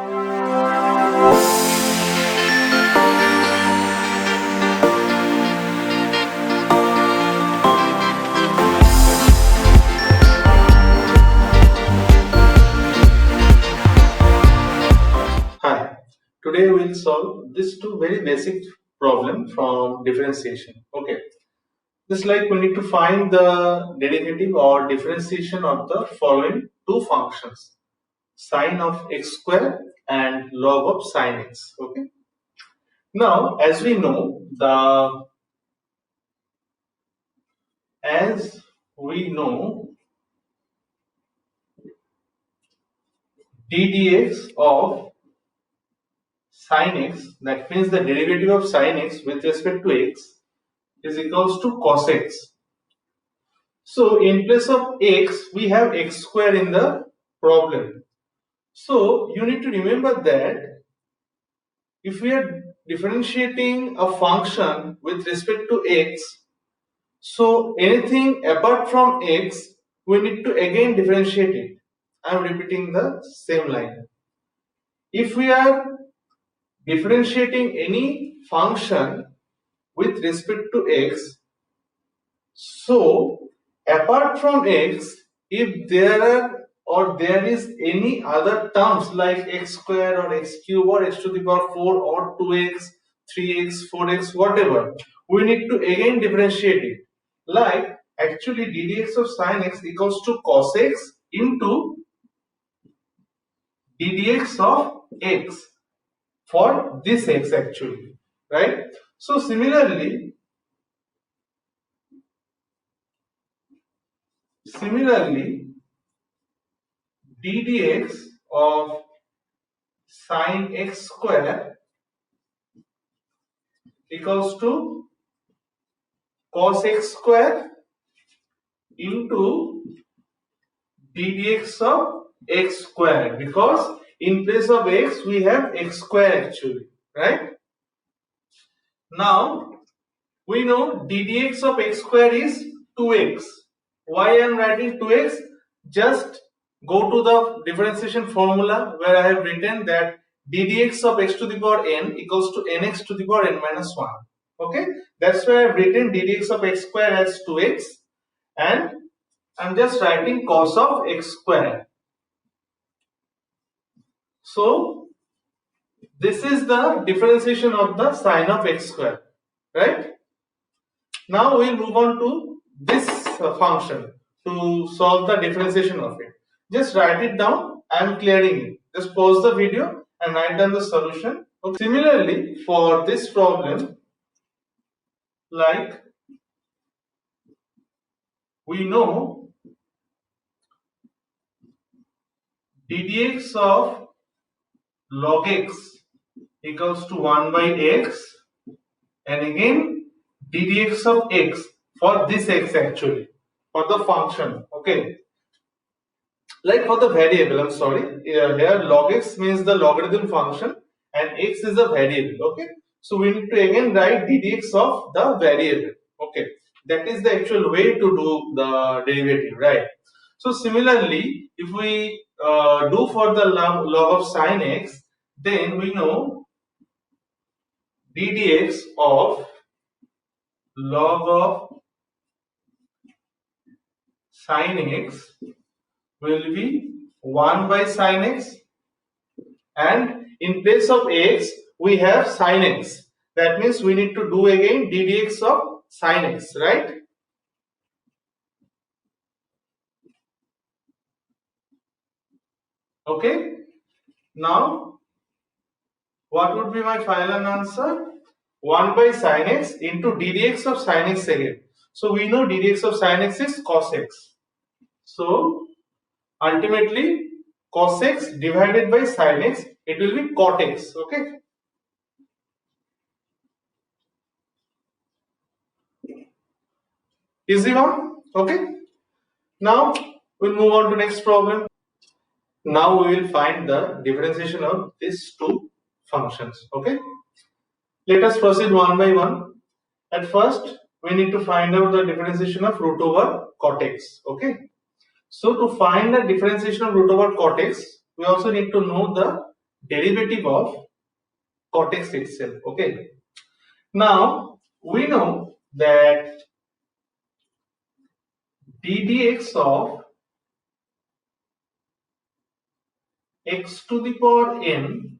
Hi, today we will solve this two very basic problem from differentiation. Okay, just like we need to find the derivative or differentiation of the following two functions, sine of x square and log of sine x. Okay, now as we know d dx of sine x, that means the derivative of sine x with respect to x is equals to cos x. So in place of x, we have x square in the problem. So you need to remember that if we are differentiating a function with respect to x, so anything apart from x, we need to again differentiate it. I am repeating the same line. If we are differentiating any function with respect to x, so apart from x, if there is any other terms like x square or x cube or x to the power 4 or 2x, 3x, 4x, whatever, we need to again differentiate it. Like actually d dx of sine x equals to cos x into d dx of x for this x actually, right? So similarly d dx of sine x square equals to cos x square into d dx of x square, because in place of x we have x square actually, right? Now we know d dx of x square is 2x. Why I am writing 2x? Just go to the differentiation formula where I have written that d dx of x to the power n equals to nx to the power n minus 1. Okay, that's why I have written d dx of x square as 2x, and I'm just writing cos of x square. So this is the differentiation of the sine of x square, right? Now we'll move on to this function to solve the differentiation of it. Just write it down. I am clearing it. Just pause the video and write down the solution. Okay. Similarly, for this problem, like we know d dx of log x equals to 1 by x, and again d dx of x for this x actually, for the function. Okay, like for the variable, I'm sorry, here log x means the logarithm function and x is a variable. Okay, so we need to again write d dx of the variable. Okay, that is the actual way to do the derivative, right? So similarly, if we do for the log of sine x, then we know d dx of log of sine x will be 1 by sine x, and in place of x we have sine x. That means we need to do again d dx of sine x, right? Okay, now what would be my final answer? 1 by sine x into d dx of sine x again. So we know d dx of sine x is cos x. So ultimately cos x divided by sine x, it will be cot x. Okay, easy one. Okay, now we'll move on to next problem. Now we will find the differentiation of these two functions. Okay, let us proceed one by one. At first we need to find out the differentiation of root over cot x. Okay, so to find the differentiation of root over cot x, we also need to know the derivative of cot x itself. Okay. Now we know that d dx of x to the power n,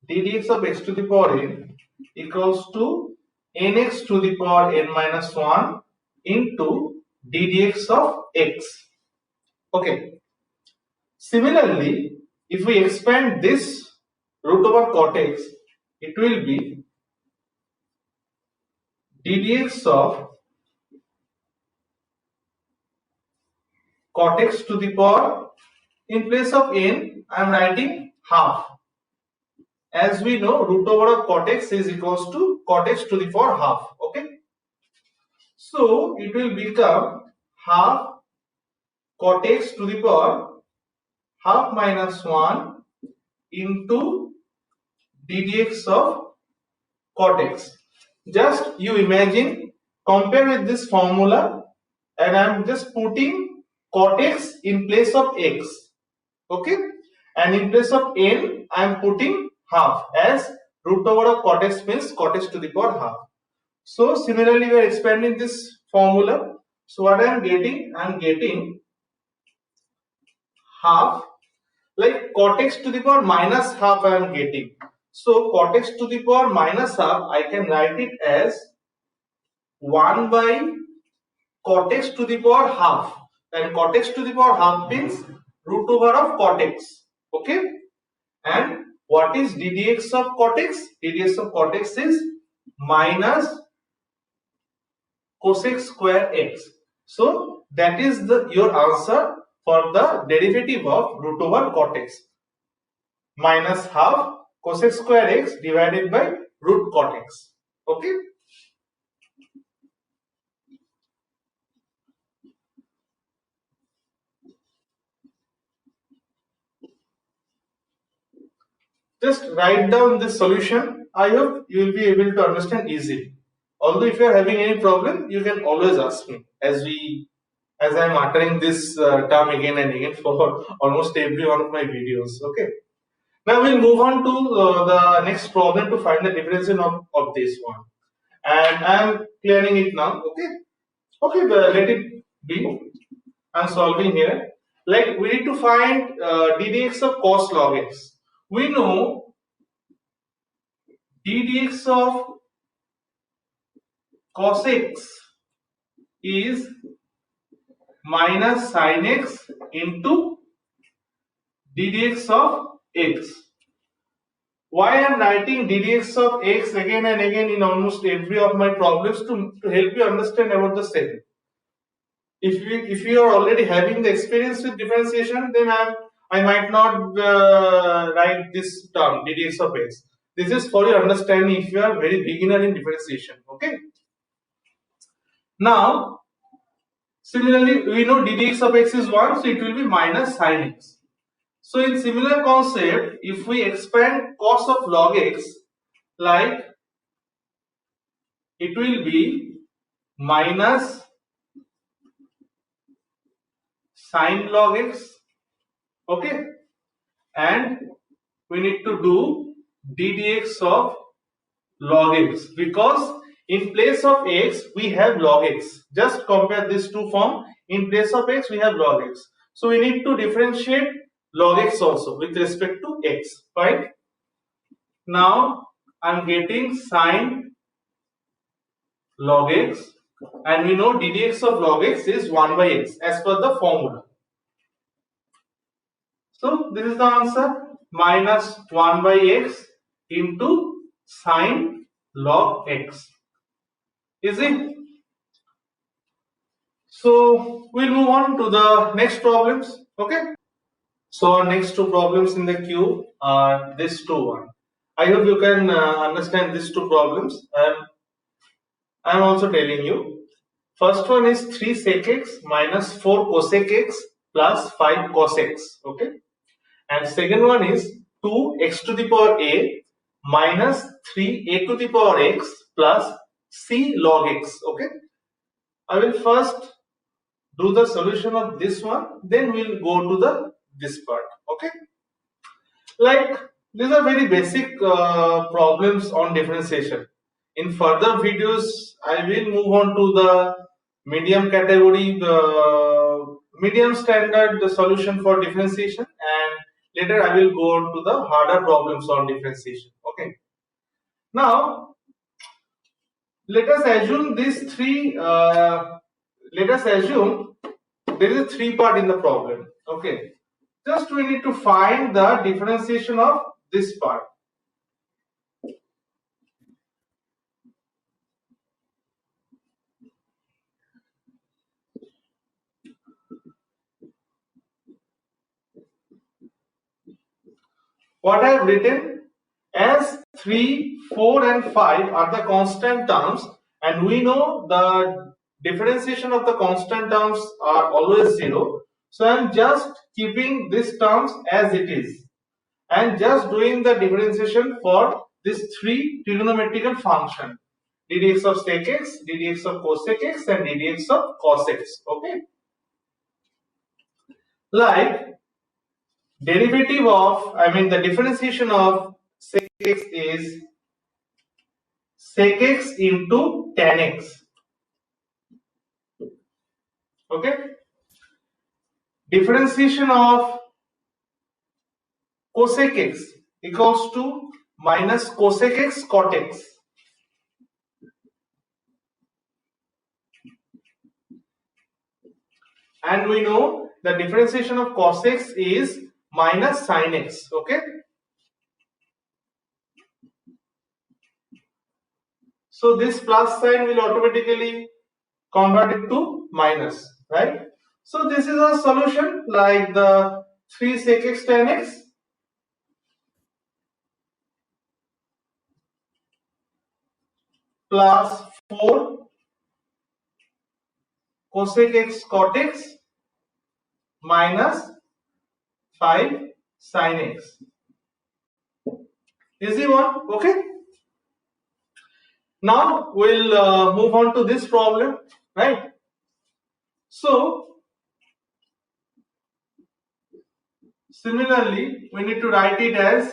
d dx of x to the power n equals to nx to the power n minus 1 into d dx of x. Okay. Similarly, if we expand this root over cot x, it will be d dx of cot x to the power, in place of n I am writing half. As we know, root over of cot x is equals to cot x to the power half. Okay. So it will become half cot x to the power half minus 1 into d dx of cot x. Just you imagine, compare with this formula, and I am just putting cot x in place of x. Okay, and in place of n I am putting half, as root over of cot x means cot x to the power half. So similarly we are expanding this formula. So what I am getting? I am getting half, like cot x to the power minus half I am getting. So cot x to the power minus half, I can write it as 1 by cot x to the power half, and cot x to the power half means root over of cot x. Okay, and what is d dx of cot x? D dx of cot x is minus cosec square x. So that is your answer for the derivative of root over cot x, minus half cosec square x divided by root cot x. Okay. Just write down this solution. I hope you will be able to understand easily. Although if you are having any problem, you can always ask me, as I am uttering this term again and again for almost every one of my videos. Okay. Now we'll move on to the next problem to find the differentiation of this one. And I am clearing it now. Okay. Okay, let it be. I am solving here. Like we need to find d dx of cos log x. We know d dx of cos x is minus sin x into d dx of x. Why I am writing d dx of x again and again in almost every of my problems, to help you understand about the same. If you are already having the experience with differentiation, then I might not write this term d dx of x. This is for your understanding if you are very beginner in differentiation. Okay. Now, similarly, we know d dx of x is 1, so it will be minus sin x. So in similar concept, if we expand cos of log x, like it will be minus sin log x. Okay, and we need to do d dx of log x, because in place of x we have log x. Just compare these two forms. In place of x we have log x, so we need to differentiate log x also with respect to x. Right, now I am getting sin log x, and we know d dx of log x is 1 by x as per the formula. So this is the answer, minus 1 by x into sin log x. Is it? So we'll move on to the next problems. Okay. So our next two problems in the queue are this two one. I hope you can understand these two problems. I am also telling you. First one is 3 sec x minus 4 cosec x plus 5 cos x. Okay. And second one is 2x to the power a minus 3a to the power x plus c log x. Okay. I will first do the solution of this one, then we'll go to this part. Okay. Like, these are very basic problems on differentiation. In further videos, I will move on to the medium category, the medium standard, the solution for differentiation, and later I will go on to the harder problems on differentiation. Okay. Now, let us assume these three. Let us assume there is a three part in the problem. Okay. Just we need to find the differentiation of this part. What I have written as 3, 4 and 5 are the constant terms, and we know the differentiation of the constant terms are always 0. So I am just keeping these terms as it is and just doing the differentiation for these three trigonometrical functions: ddx of sec x, ddx of cosec x and ddx of cos x. Okay, like derivative of, the differentiation of sec x is sec x into tan x. Okay, differentiation of cosec x equals to minus cosec x cot x. And we know the differentiation of cos x is minus sin x. Okay, so this plus sign will automatically convert it to minus, right? So this is a solution, like the 3 sec x tan x plus 4 cosec x cot x minus 5 sin x. Easy one. Okay, now we'll move on to this problem, right? So similarly we need to write it as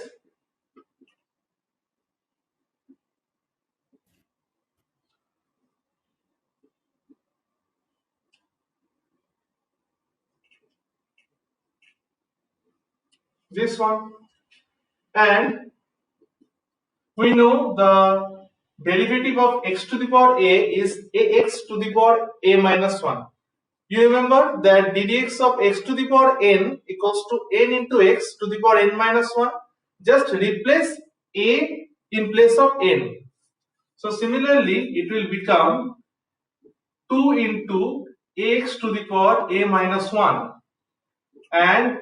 this one, and we know the derivative of x to the power a is ax to the power a minus 1. You remember that ddx of x to the power n equals to n into x to the power n minus 1. Just replace a in place of n. So similarly it will become 2 into ax to the power a minus 1, and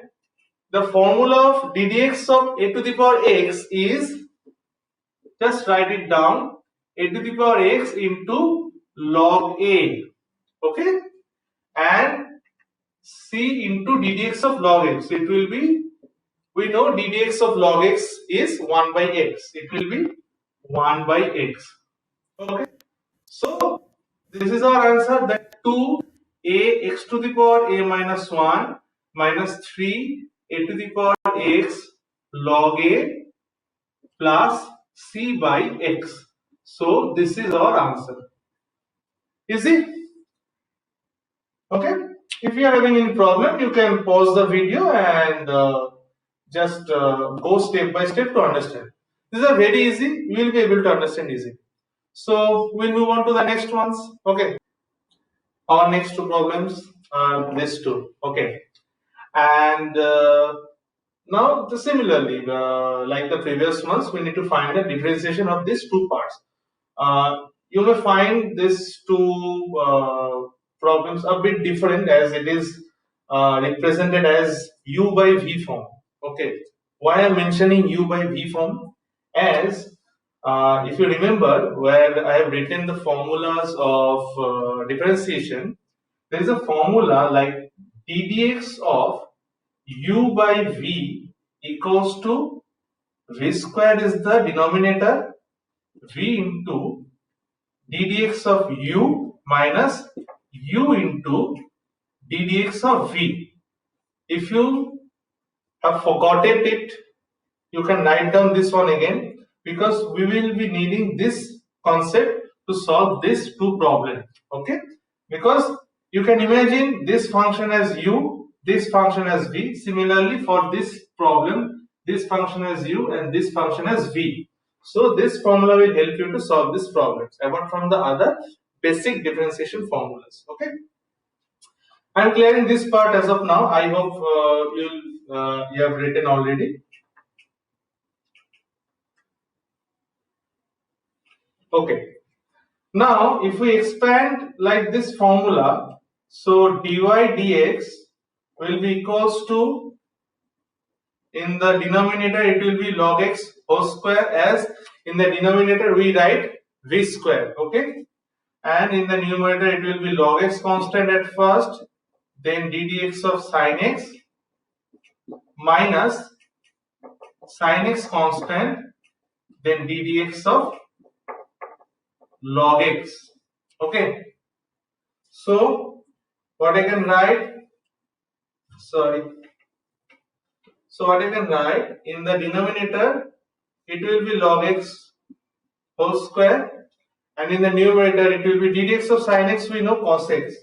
the formula of ddx of a to the power x is, just write it down, a to the power x into log a. Okay, and c into ddx of log x. It will be, we know ddx of log x is 1 by x. It will be 1 by x. Okay, so this is our answer, that 2 a x to the power a minus 1 minus 3 a to the power x log a plus c by x. So this is our answer. Easy? Okay. If you are having any problem, you can pause the video and just go step by step to understand. These are very easy. You will be able to understand easy. So we'll move on to the next ones. Okay. Our next two problems are these two. Okay. And now similarly, like the previous ones, we need to find the differentiation of these two parts. You may find these two problems a bit different, as it is represented as u by v form. Okay, why I am mentioning u by v form? As if you remember, where I have written the formulas of differentiation, there is a formula like ddx of u by v equals to v square is the denominator, v into ddx of u minus u into ddx of v. If you have forgotten it, you can write down this one again, because we will be needing this concept to solve these two problems. Okay, because you can imagine this function as u, this function as v. Similarly, for this problem, this function as u and this function as v. So this formula will help you to solve this problems apart from the other basic differentiation formulas. Okay, I am clearing this part as of now. I hope you have written already. Okay. Now, if we expand like this formula, so dy dx will be equals to, in the denominator it will be log x whole square, as in the denominator we write v square. Okay, and in the numerator it will be log x constant at first, then ddx of sin x minus sin x constant, then ddx of log x. Okay, so what I can write, what I can write, in the denominator it will be log x whole square, and in the numerator it will be ddx of sin x, we know cos x,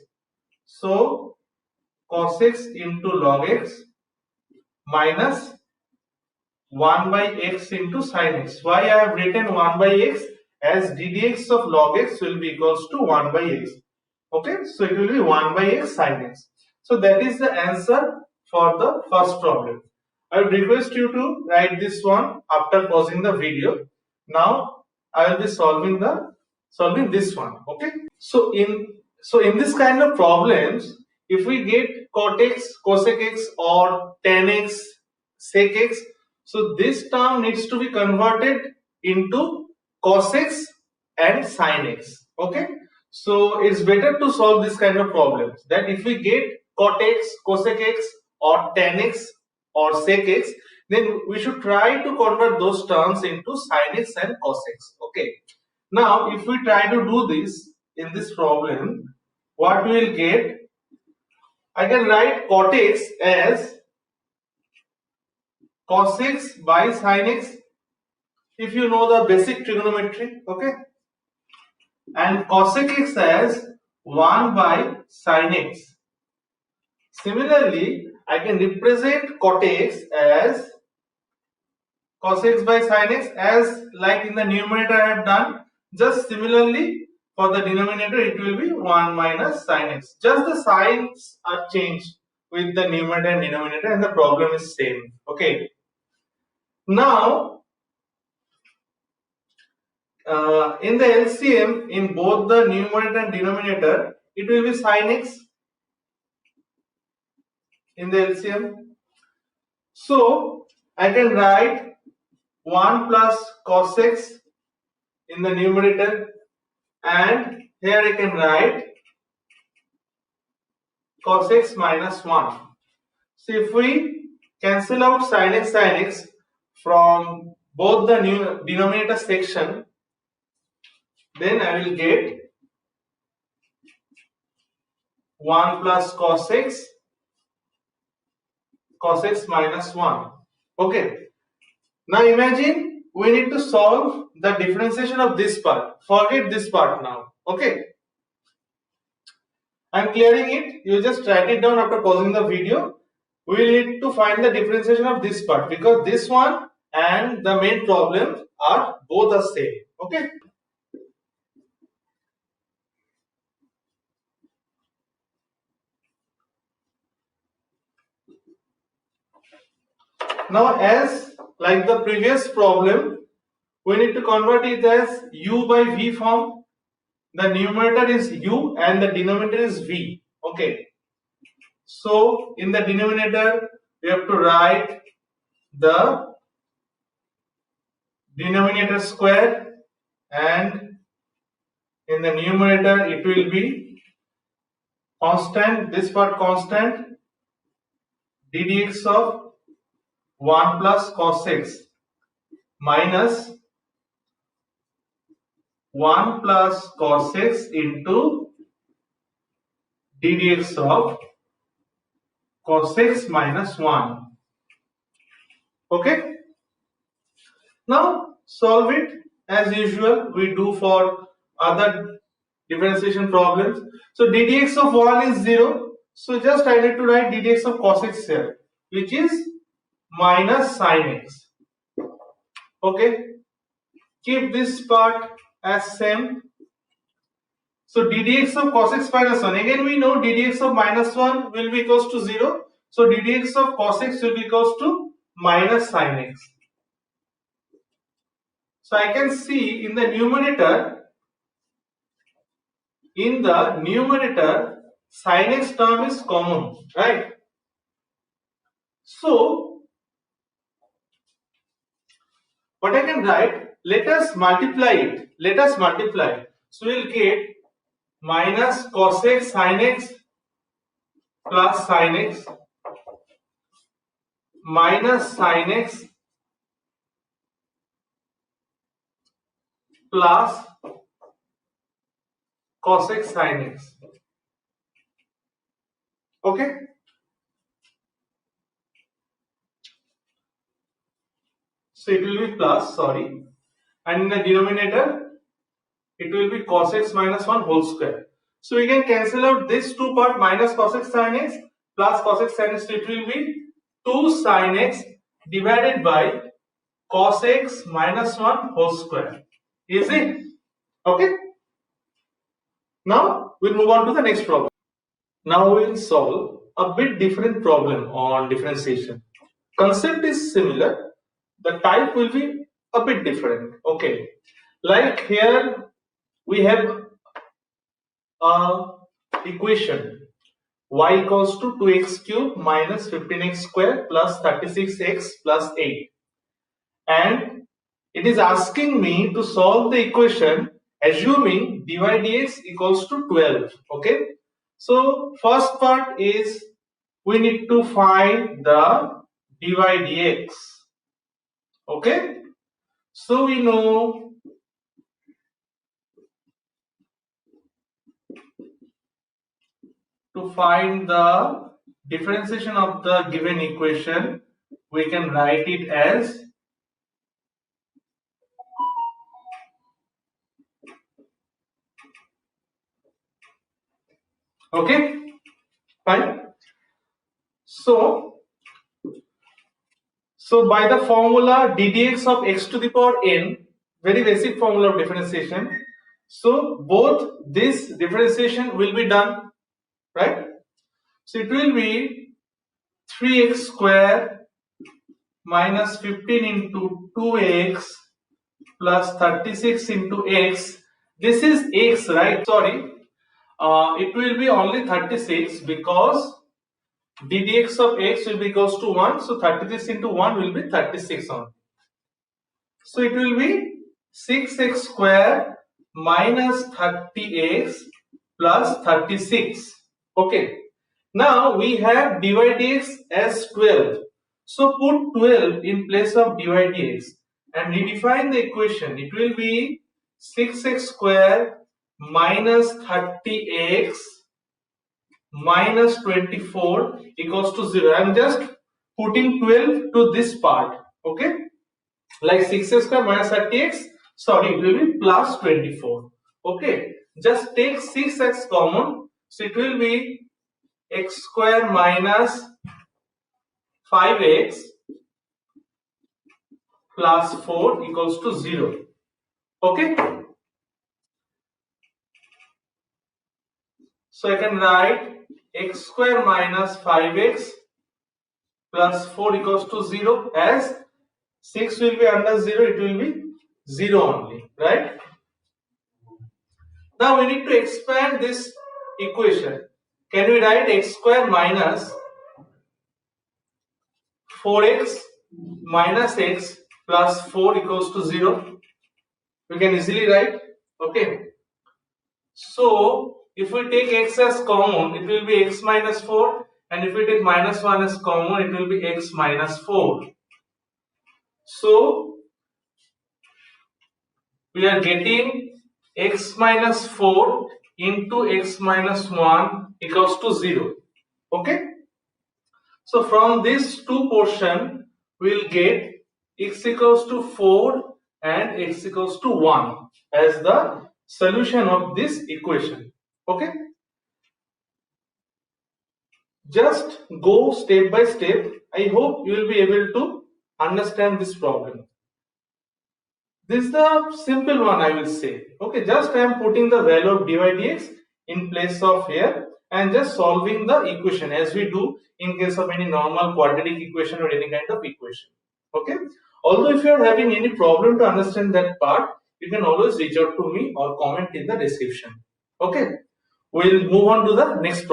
so cos x into log x minus 1 by x into sin x. Why I have written 1 by x? As ddx of log x will be equals to 1 by x. Okay, so it will be 1 by x sin x. So that is the answer for the first problem. I would request you to write this one after pausing the video. Now I will be solving this one. Okay, so in this kind of problems, if we get cot x, cosec x or tan x, sec x, so this term needs to be converted into cos x and sin x. Okay, so it's better to solve this kind of problems, that if we get cot x, cosec x or tan x or sec x, then we should try to convert those terms into sin x and cos x. Okay, now if we try to do this in this problem, what we will get, I can write cot x as cos x by sin x, if you know the basic trigonometry. Okay, and cosec x as 1 by sin x. Similarly, I can represent cot x as cos x by sin x, as like in the numerator I have done. Just similarly, for the denominator it will be 1 minus sin x. Just the signs are changed with the numerator and denominator, and the problem is same. Okay, now in the LCM, in both the numerator and denominator, it will be sin x in the LCM. So I can write 1 plus cos x in the numerator, and here I can write cos x minus 1. So if we cancel out sin x from both the new denominator section, then I will get 1 plus cos x minus 1. Okay, now imagine we need to solve the differentiation of this part. Forget this part now. Okay, I am clearing it. You just write it down after pausing the video. We will need to find the differentiation of this part, because this one and the main problem are both the same. Okay. Now, as like the previous problem, we need to convert it as u by v form. The numerator is u and the denominator is v. Okay, so in the denominator we have to write the denominator square, and in the numerator it will be constant, this part constant, ddx of 1 plus cos x minus 1 plus cos x into ddx of cos x minus 1. Okay, Now solve it as usual we do for other differentiation problems. So ddx of 1 is 0. So just I need to write ddx of cos x here, which is minus sin x. Okay, keep this part as same. So ddx of cos x minus 1, again we know ddx of minus 1 will be equals to 0. So ddx of cos x will be equals to minus sin x. So I can see in the numerator, sin x term is common, right? So what I can write, let us multiply it. So we will get minus cosec sin x plus sin x minus sin x plus cosec sin x. Okay. So it will be plus, sorry, and in the denominator it will be cos x minus 1 whole square. So we can cancel out this two part, minus cos x sin x plus cos x sin x. So it will be 2 sin x divided by cos x minus 1 whole square. Easy? Okay. Now we'll move on to the next problem. Now we will solve a bit different problem on differentiation. Concept is similar, the type will be a bit different. Okay, like here we have a equation y equals to 2x cube minus 15x square plus 36x plus 8, and it is asking me to solve the equation assuming dy dx equals to 12. Okay, so first part is we need to find the dy dx. Okay, so we know to find the differentiation of the given equation, we can write it as okay, fine. So by the formula ddx of x to the power n, very basic formula of differentiation. So both this differentiation will be done, right? So it will be 3x square minus 15 into 2x plus 36 into x. This is x, right? Sorry, it will be only 36 because ddx of x will be equals to 1. So 36 into 1 will be 36 only. So it will be 6x square minus 30x plus 36. Okay. Now we have dy dx as 12. So put 12 in place of dy dx and redefine the equation. It will be 6x square minus 30x minus 24 equals to 0. I am just putting 12 to this part. Okay, like 6x square minus 30x, sorry, it will be plus 24. Okay, just take 6x common, so it will be x square minus 5x plus 4 equals to 0. Okay, so I can write x square minus 5x plus 4 equals to 0, as 6 will be under 0, it will be 0 only, right? Now we need to expand this equation. Can we write x square minus 4x minus x plus 4 equals to 0? We can easily write. Okay, so if we take x as common, it will be x minus 4, and if we take minus 1 as common, it will be x minus 4. So we are getting x minus 4 into x minus 1 equals to 0. Okay, so from this two portion we will get x equals to 4 and x equals to 1 as the solution of this equation. Okay, just go step by step. I hope you will be able to understand this problem. This is the simple one, I will say. Okay, just I am putting the value of dy dx in place of here and just solving the equation as we do in case of any normal quadratic equation or any kind of equation. Okay, although if you are having any problem to understand that part, you can always reach out to me or comment in the description. Okay, we'll move on to the next problem.